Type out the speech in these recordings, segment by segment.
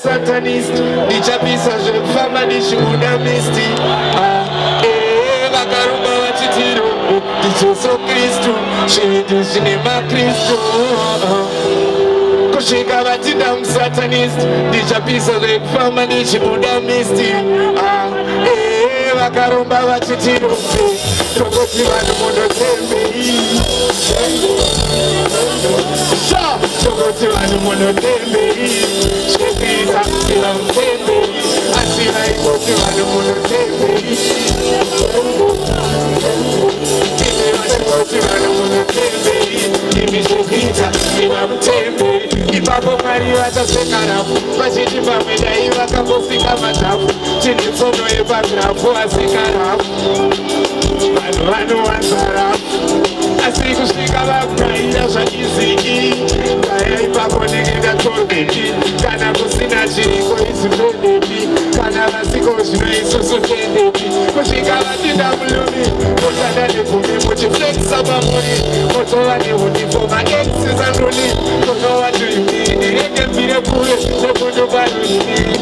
Satanist, ndichapisa zvekufamba ndichibuda misti. Vakarumba vachitiro ndijesu Kristu, zvinhu zvine maKristu. Kusvika vatinda musatanist, ndichapisa zvekufamba ndichibuda misti. Vakarumba vachitiro tokoti vanhu munotembei, tokoti vanhu munotembei, zvekuita siva mutembei, asi vaingoti vanhu munotembei, vachingoti vanhu munotembei, imi zvekuita siva mutembei. Ipapo Mwari vachaseka rafu vachiti pamwe dai vakambosika madhafu, chine tsono yepagirafu aseka rafu, vanhu vanowanza rafu, asi kusvika vakugaira zvaiziki daya. Ipapo ndinge ndatondeki kana kusina chiriko isu tondeki, kana vasiko zvino isusu tendeki. Kusvika vatinda mulumi motanda negumi muchiflekisa pamuri, motova neunifoma exisandoni tonova tuimini renge mbire kure nekundoparuini.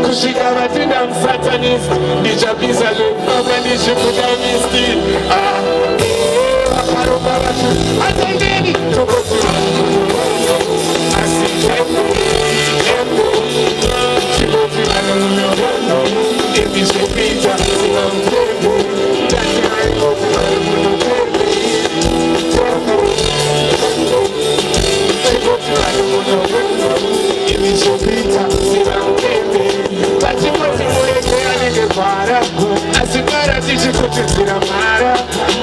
Kusvika vatinda musatanist, ndichapisa zvekufamba ndichibuda misti. Vakaromba vacho atendeni tokoti asi chikoti vanhu imi zvekuita siva mutemo, tati vaingoti vari munoteme, chikoti vanhu munoteme, imi zvekuita siva muteme. Vachingoti mureke anenge gwara, asi gwara tichikutudzira mara,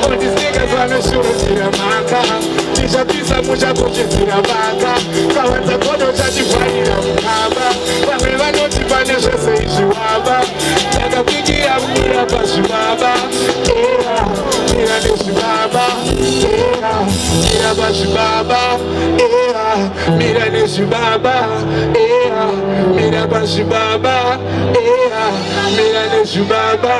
ondiseka zvanoshurudzira mhaka, tichapisa muchakuchidzira baka, kawanza kodo chachivharira mukamba, vamwe vanoti pane zvese izvi waba, takapikira mira pazvibaba, mira nezvibaba, mira pazvibaba, mira nezvibaba, mira pazvibaba, mira nezvibaba.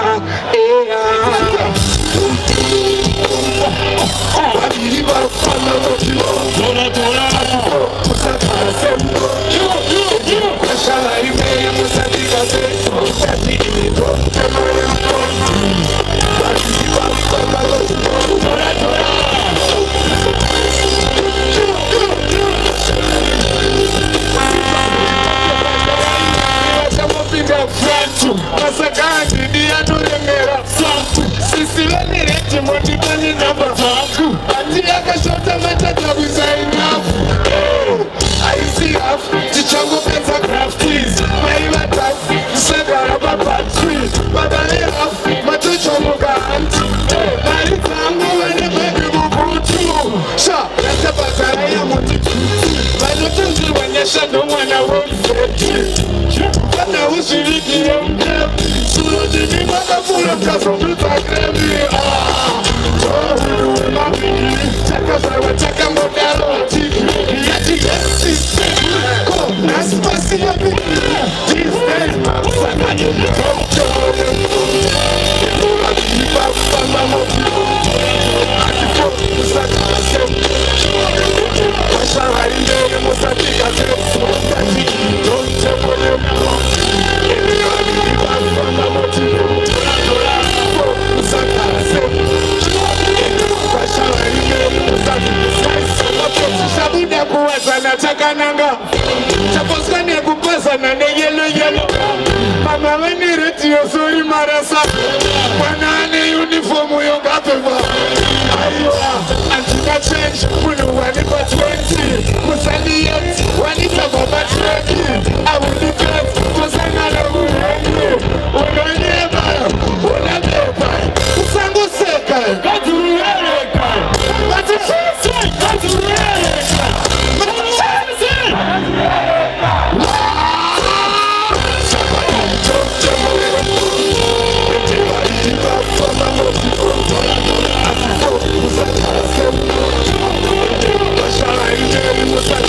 Vaviri varufamba motivo musagara sembo, kwashala rimwe musadika seso tati imito emayako. Vaviri varufamba motivo vachamopinda fratu masakandi ndiyanoremera satu sisivenireti motipani namba vangu ati yakashota matata kusainafu aisi hafu tichangopedza graf please maiva tafu tisagara papatri vavane hafu matochomoka hanti mari dzangu vane bebi mubutu sha ratapazara yamotitutu vanotonzirwa nyasha nomwana womfeti kana uzvivikire mukepi surotini makapfuura mukazondudza kremi tohuru wemavhiki takazvarwa takangodaro tigireki yatigesisti ko nhasi pasi yepiki disdei makusangani totore vaviri vakufamba motivo atiko musakase vashavari mberi musatika seso kati toteponemo vaviri vakufamba motivo musakase vashavari mberi musatika seso chabuda kuwazana takananga chaposwa nekupazana neyelo mama vane rediyo sori marasa mwana ane unifomu yongapfekwa aiwa andina change munhu wanipa 20 musaliyeti wanitagwa patreki aunipeti tosangana muhengi unonyeba unabepa usangoseka gadzuruyereka vatishisi gadzuruyereka vatishisi What's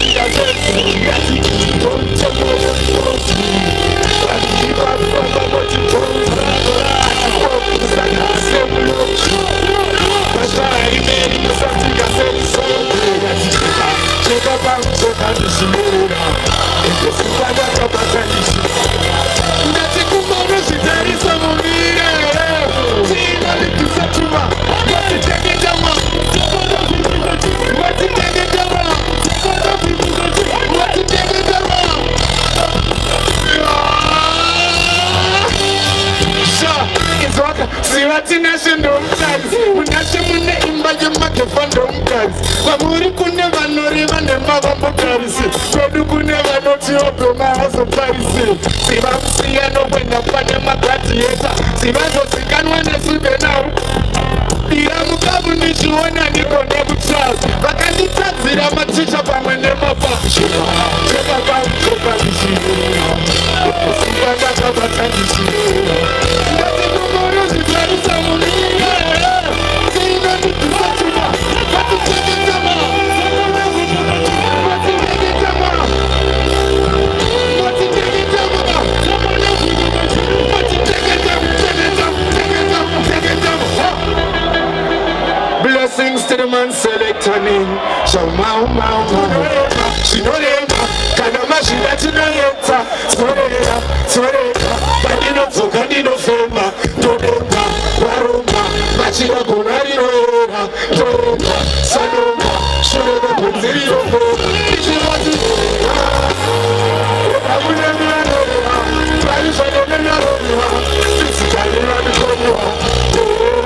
Tivati national mkazi Unashimune imba jumake fondo mkazi Wamuri kune vanori vane mavambo karisi Kodu kune vanoti ope mahazo parisi Siva msiya no wenda pane magladiator Siva zozikanwa nesube nao Ira mukabu nishuona niko nebuchaz Vakanditadzira maticha pamwe nemapa Cheka kwa nishiro Sipanga kabata nishiro Ndati kumoro zitarisa munira Sina nitusachuma Kati cheketama Kati cheketama Kati cheketama Kati cheketama Blessings to the man selector name Show mau mau mau She know them Kanama she let you know yeta Soreka, soreka Bandino to kandino fema Dodeka, waroma Machira kunari roera Dodeka, sanoma Shureka kunziri roera Ishi wati roera Abune mina roera Twaisha mina roera Sisi kalira nikonoa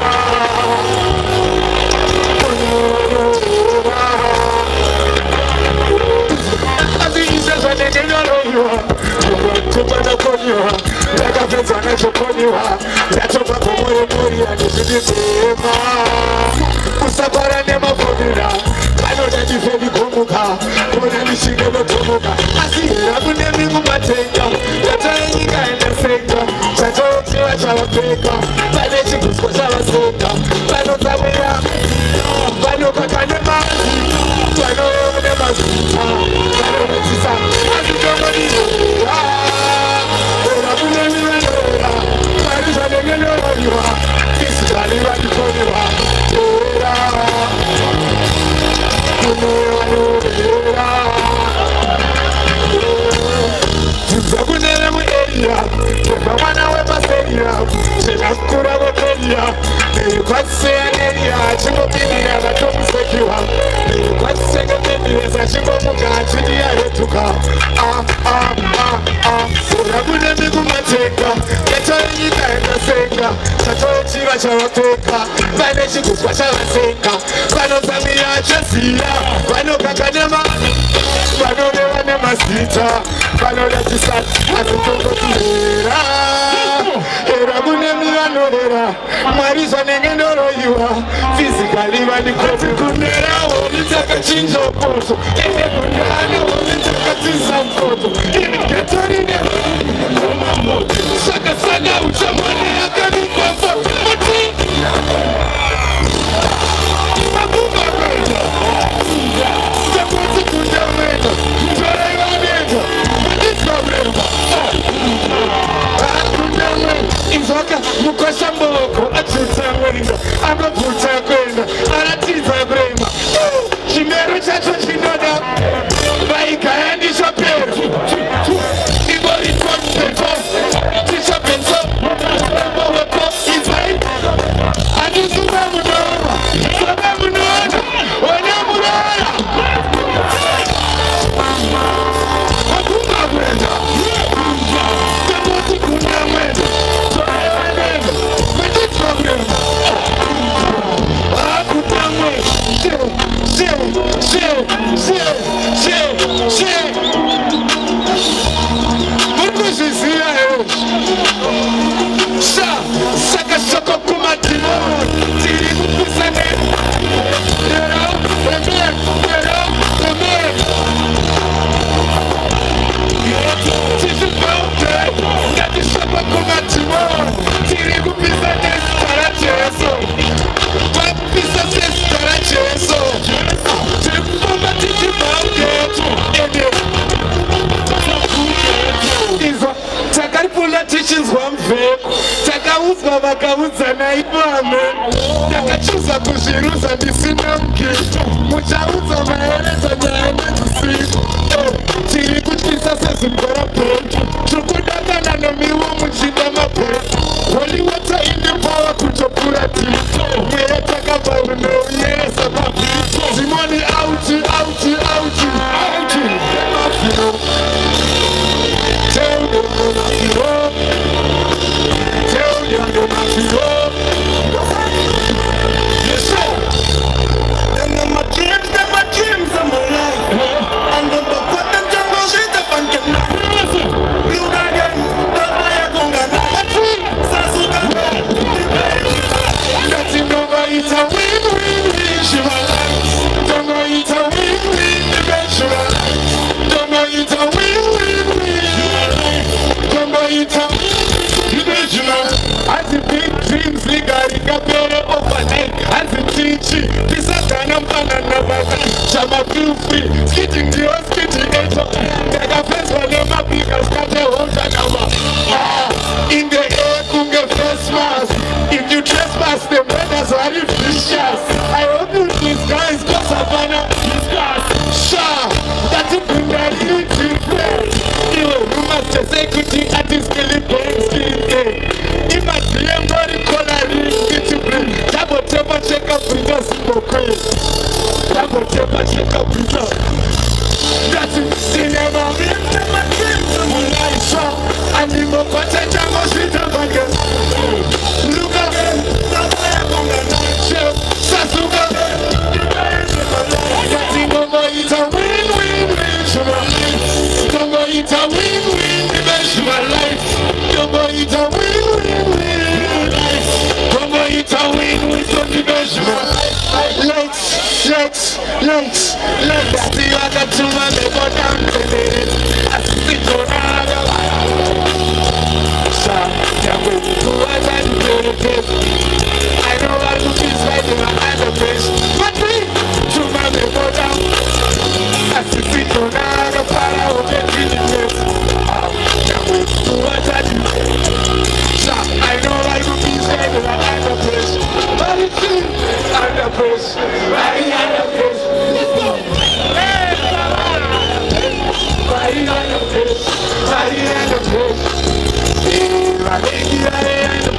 Usabara nema fodira Anoda jifebi kumuka Kuna nishigelo kumuka Asira kunemi kumatenga Yato enyika enda senga Chato uchiwa chawa peka Pane chikusko chawa senga Pano tabuya Pano kakanema Pano nema zita Pano metisa Asitomo niyo Ora kunemi wanora Marisha negelo waniwa Kisi kaliwa nikoniwa Ora Tuzakunele mu area Kepa wana we paseria Chinakura wakeria Nilikwatse aneria Chimbo bini ya gatomu sekiwa Nilikwatse gateria Za chimbo muka chini ya hetuka Urabune migu mateka Geto enyika enda senga Chato echiva chawapeka Vane chikuzwa chawasenga Vano zamia chesiya Vano kakanema Vano lewane masita Vano letisat Atutongo tuhera Urabune miwanora Marizo nengendoro yuwa Physically vani kote kunera Wonitaka chinjo koto Ene kundana wonitaka tisa mkoto Ene ketorine Saka saka uchamane akani kwa foto Mati Mabuka kwenda Zakwati kunda mwenda Tore iwanenda Mati problema Kunda mwenda Inzoka mukosha mboko Achuta mwenda Amaputa kwenda Aratiza brema Chimero chacho chinoda Baika yandi shopero Ibori tonpeto Tisha peto Moweko Izai Aduzuma munora Sama munora Wana munora Wakuma mwenda Temoti kuna mwenda Soe wanenda Petit problem Akuta mwenda Mungu zizia Saka soko kumatimo Tiri kupusane Amen Tisi pauke Nati soko kumatimo Tiri kupusane Karacheso Papisa sesi karacheso Tifuma titi pauke Izo takaripula teachings wamveko Takauzwa vakauzana ivame Takachuza kuzviruza ndisina mkito Muchauzwa maereza nyaya nedzisiku Tiri kutyisa sezimbora pentu Tukudakana nomiwo muchinda mapetu Holy water in the power kutopura tito Mwere takabva unouyeresa mavito Zimoni auti Mafiro Tell them I'm not Tell them I'm not In the air, kunge face mask. If you trespass, the brothers are vicious. I hope you disguise, cause Havana disguise. Sure, that's a good idea to play. You must just say, could you at this killing game? If my DM body coloring, get to play. Double table check up with us in the queen. Double table check up with us. That's it, cinema, my dreams, I saw. I need more content, I'm going to sit up again. Look again, I'm on the night show. Sasuga, it's a win-win-win for my life. Don't it's a win-win for my life. Don't it's a win-win-win life. Don't it's a win-win for my life. Let's that's the other two and they go down to it. I sit on another I know how to be sliding behind the fish. But me, two man they go down. I sit on another para of the business. I know how to be sliding behind the fish. But it's under pressure, right under pressure. Let's go. Right under pressure, right under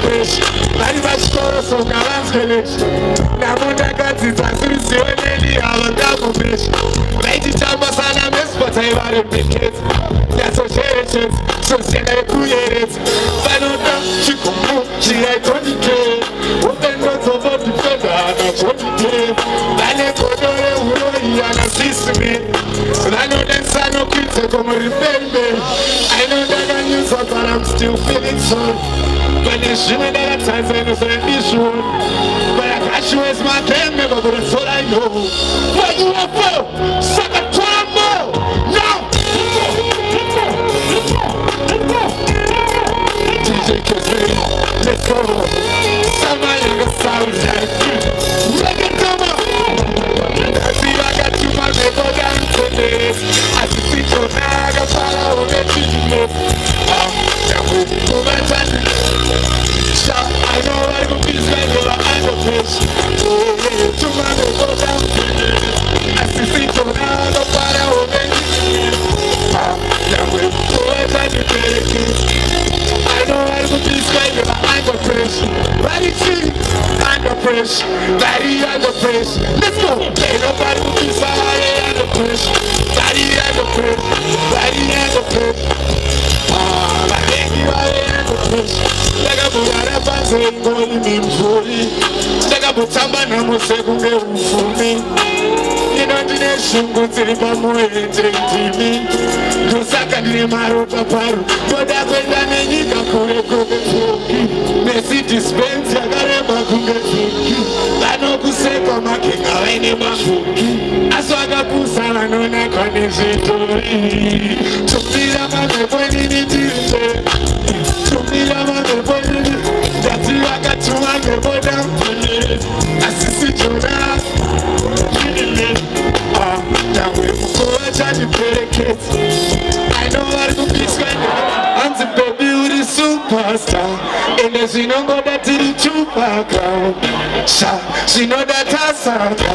pressure. Mari bashikoro soka vanzwelesha namunda kadzi dzasirisiwoneni ava ndakumbesha vaititamba sana mesipota ivari biketi yasocherechedza sosiyana yekuyeredza vanoda chigumu chiyaitondike upendodzovodifenda anachondike vane godo reuroi anasisime vanoda nsanokuidze komuripembe ainondakanyusa but I'm still feeling so. But there's shimmy that I time and say this one. But I got you as my damn member, but that's all I know. What you want for? Suck a more. No! DJ Kizzy, let's go. Somebody got sound like let it come on. I see I got you, my neighbor down to this. I see you now, I got follow the business. I know I will be sliding behind the fish. To my go down. I see to now the fire will make it. I know I will be sliding behind the fish. Body tree, under pressure. Body under pressure. Let's go. Ain't nobody will be sliding under pressure. Body under pressure. Body under pressure. Ndakabugara panze ngoli mimvuri ndakabutamba namusekunge ufumi ino ndine shungu dziri pamuenje ndimi ndosaka ndine maropa paro ndoda kwenda nenyika kure kunge pfuki nesidispensi yakareba kunge pfuki vanokuseka makenga vaine mafuki asi vakapusa vanonakwa nezvitori tumira mamepwenini ndinde tumira mamepwenini ndati vakatuma ngeboda asisi jona damwe mukova chandipereketi aino vari kupiswa hanzi bebi uri superstar ende zvinongoda tiri tupaka zvinoda tasanga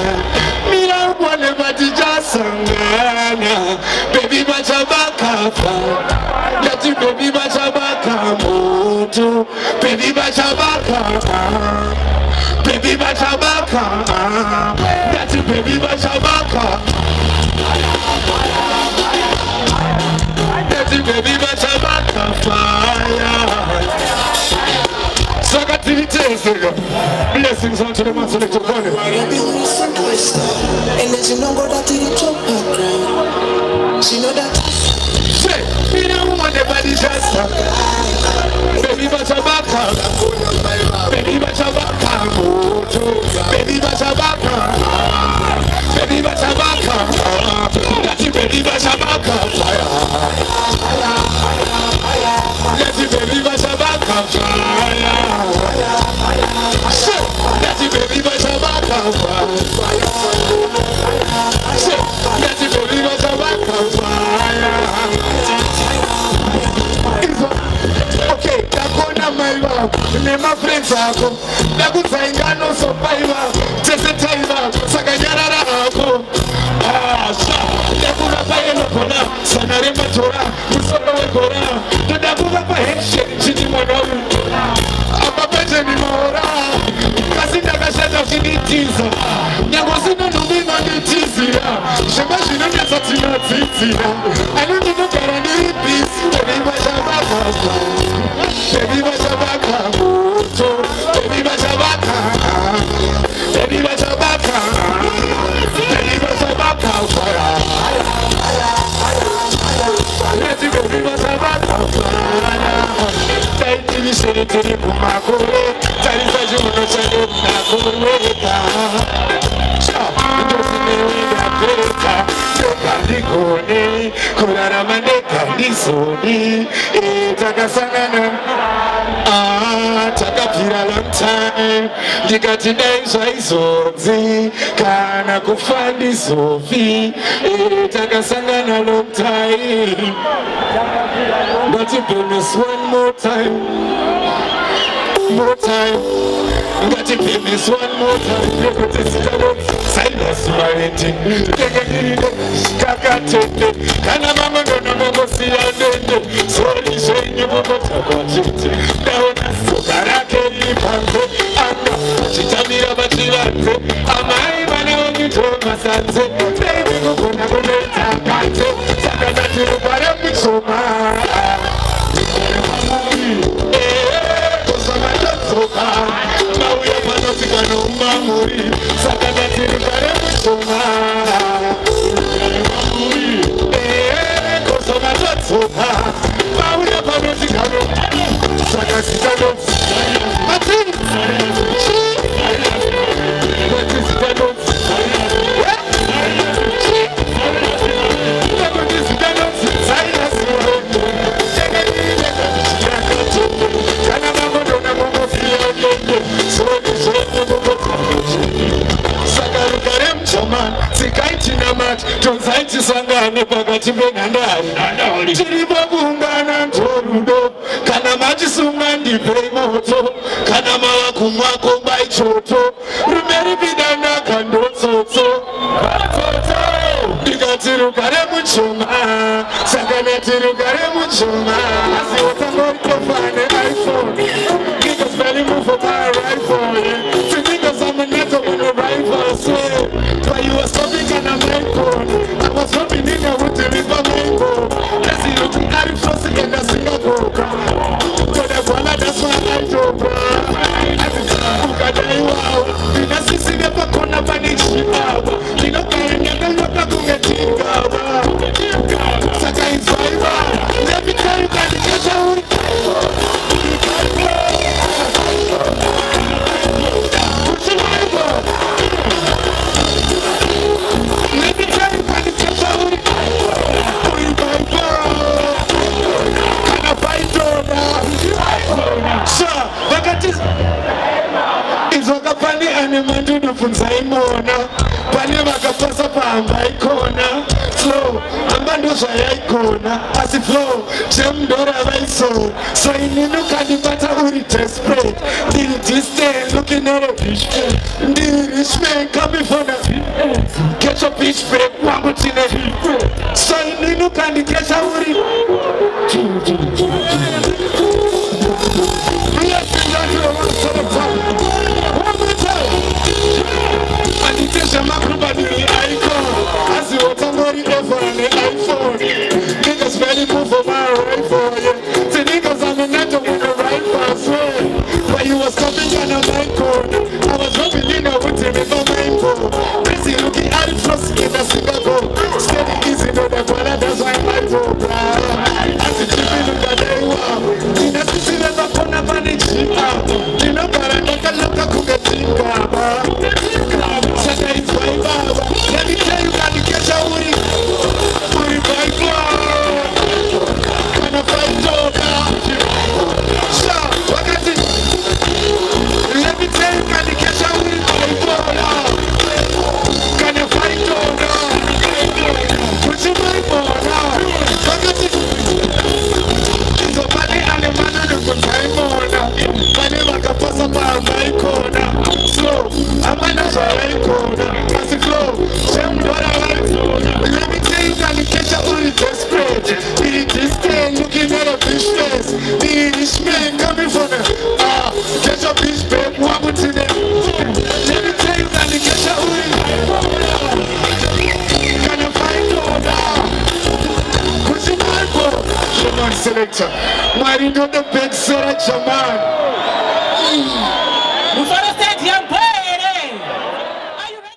mira ubone patichasangana bebi vachavakafa ndati bebi vachavaka moto bebi vachavaka bebi vachavaka ndati bebi vachavaka ndati bebi vachavaka fire saka tiriteseka blessings unto the man select upon it and as you know that it top ground she know that say me don't want nobody just baby bachabaka baby bachabaka baby bachabaka baby bachabaka that's baby bachabaka fire that's baby bachabaka fire that's baby bachabaka fire that's baby bachabaka fire mai vako nemafriends ako ndakudzaingano sopai vako tese tai vako saka nyarara hako ndakuvapa yenogona zana rematora musoro wegora ndoda kuvapa handshake chiti mwana uyu apa pechenimaora kasi ndakashata zvinitiza nyango zino nhumbi inonditizira zvema zvinonetsa tinodzidzira ani ndinogara ndiri bisi ndevivachavakako ndevivachavaka moto ndevivachavaka ndevivachavaka ndevivachavaka fara neti ndevivachavaka fara taitivishere tiri kumakore tarisa chiuno chane mnakureka ndozinewindapeka ndokandigone kurarama ndekandizoni takasangana takabvira long time ndikati dai zvaizonzi kana kufa ndizofi takasangana long time ngatibemis one more time ngati business one more time nekuti sikalo silence mariti tekendirinde kakatete kana mamwe ndonongongosiya ndende sori zvenyu mumotakwatete ndaona soka rake ripanze anga chitamira pachivanze amai vane vonyitomasanze daivi kugona kunoita kate saka ndati rubare muchoma mauya panotika noumamuri saka ndatirugare muchoma kosoma tadzoka mauya panotika saka zitanonzi tonzaitisangane pakati penhandare tiripo kuungana ndorudo kana machisunga ndipei moto kana mava kumwako baichoto rume ripidanaka ndotsotso ndikati rugare muchoma saka nati rugare muchoma asi utangorikofane iphone ndikosveli mufo paiphone tiningozameneto muno rifle but you were stopping on a microphone. I was hoping in a wood to live a mango. As you look at it, first again, a Singapore. But that's one that's why I drove. I think I'm going to wow. You know, since you never come up and it's cheap. You know, I never look at the Tinga. Saka is fiber. Let me tell you, can you get out? izvakapani ane mandinofunza imona pane vakapasa pahamba ikona flow hamba ndozvayaigona asi flow chemundora vaisoro so inini ukandibata uri desperate ndiri distant looking at a beach ndiri richman coming from the get your beach break wangu tine so inini ukandikesha uri anditesha makrubadiri icon asi watangori over ne iphone niggas ready move for my rifle yeah the niggas on the net with the rifle swear but you was coming on a microphone I was rubbing in a with him in my rainbow busy looking at it first in a Singapore steady easy no the brother that's why my bro as it keep it look at they wow in a city never gonna manage it out you know but I look at kugetinga saka is fiber let me tell you can you get your uri fiber kana fight so wakati let me tell you can you get your uri fiber kana fight put your fiber wakati izobali alemana nekuzaimona pasa pa my corner. Slow, I'm an asshole corner. Pass the flow, jam what I like. Let me tell you, can you catch up on the desperate? Be this day looking at a bitch face. Be this man coming from the catch a bitch babe, one to them. Let me tell you, can you catch up on the can you find corner? Who's your man for? Shaman selector. Why do you know the big selector man?